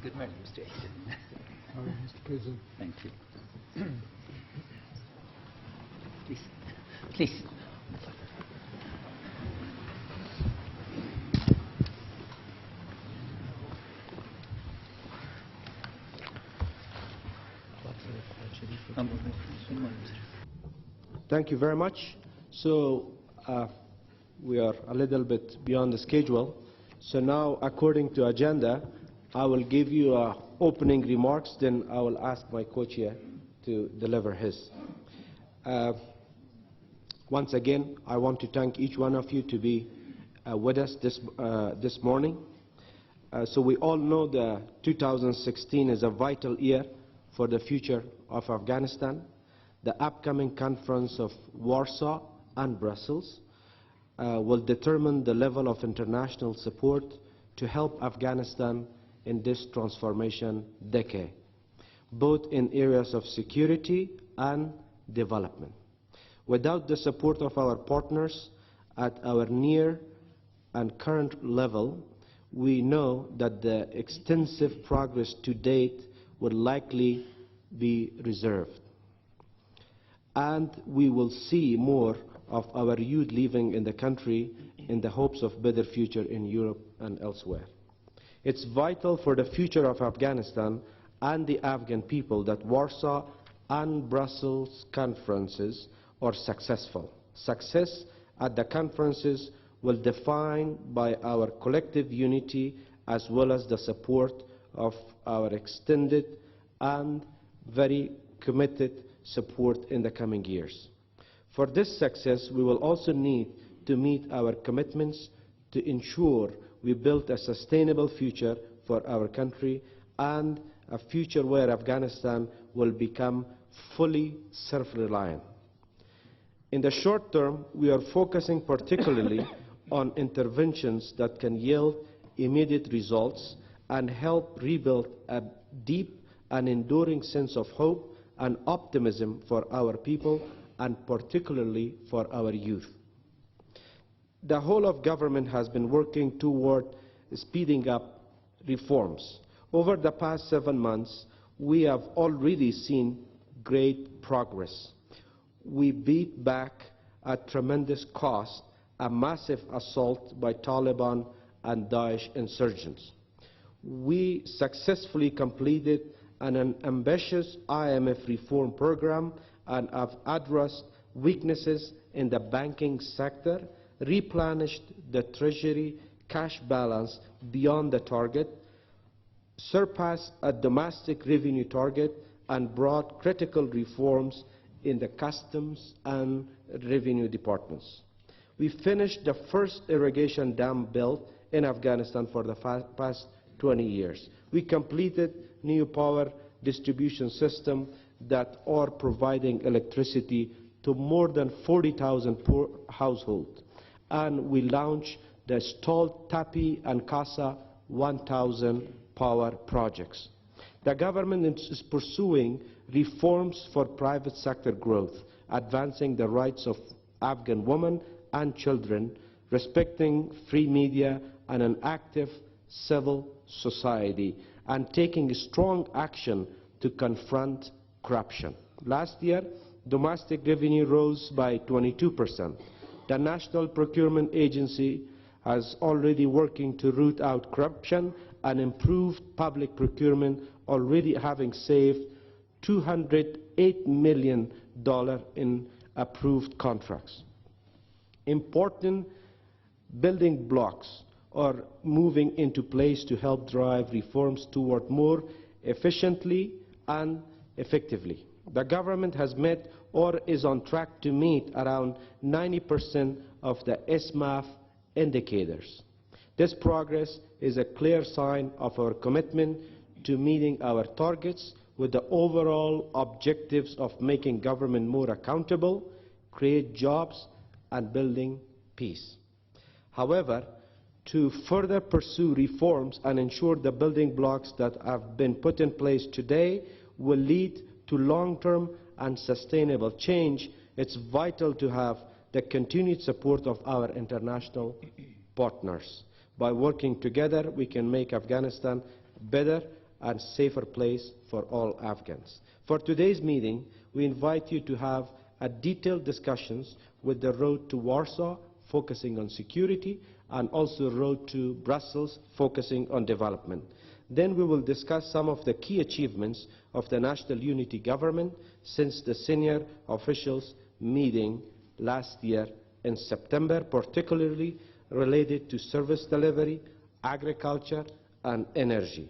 Good morning, Mr. Agent. Mr. President. Thank you. Please. Please. Thank you very much. So we are a little bit beyond the schedule. So now, according to agenda, I will give you opening remarks, then I will ask my co-chair to deliver his. Once again, I want to thank each one of you to be with us this morning. So we all know that 2016 is a vital year for the future of Afghanistan. The upcoming conference of Warsaw and Brussels will determine the level of international support to help Afghanistan in this transformation decade, both in areas of security and development. Without the support of our partners at our near and current level, we know that the extensive progress to date will likely be reserved. And we will see more of our youth living in the country in the hopes of better future in Europe and elsewhere. It's vital for the future of Afghanistan and the Afghan people that Warsaw and Brussels conferences are successful. Success at the conferences will be defined by our collective unity as well as the support of our extended and very committed support in the coming years. For this success, we will also need to meet our commitments to ensure we build a sustainable future for our country and a future where Afghanistan will become fully self-reliant. In the short term, we are focusing particularly on interventions that can yield immediate results and help rebuild a deep and enduring sense of hope and optimism for our people and particularly for our youth. The whole of government has been working toward speeding up reforms. Over the past 7 months, we have already seen great progress. We beat back at tremendous cost a massive assault by Taliban and Daesh insurgents. We successfully completed an ambitious IMF reform program and have addressed weaknesses in the banking sector, replenished the treasury cash balance beyond the target, surpassed a domestic revenue target, and brought critical reforms in the customs and revenue departments. We finished the first irrigation dam built in Afghanistan for the past 20 years. We completed new power distribution system that are providing electricity to more than 40,000 poor households. And we launched the stalled Tapi and Kasa 1,000 power projects. The government is pursuing reforms for private sector growth, advancing the rights of Afghan women and children, respecting free media and an active civil society, and taking strong action to confront corruption. Last year, domestic revenue rose by 22%. The National Procurement Agency has already working to root out corruption and improve public procurement, already having saved $208 million in approved contracts. Important building blocks are moving into place to help drive reforms toward more efficiently and effectively. The government has met or is on track to meet around 90% of the SMAF indicators. This progress is a clear sign of our commitment to meeting our targets with the overall objectives of making government more accountable, create jobs, and building peace. However, to further pursue reforms and ensure the building blocks that have been put in place today will lead to long-term and sustainable change, it's vital to have the continued support of our international partners. By working together, we can make Afghanistan better and safer place for all Afghans. For today's meeting, we invite you to have a detailed discussions with the road to Warsaw, focusing on security, and also road to Brussels, focusing on development. Then we will discuss some of the key achievements of the National Unity Government since the senior officials meeting last year in September, particularly related to service delivery, agriculture, and energy.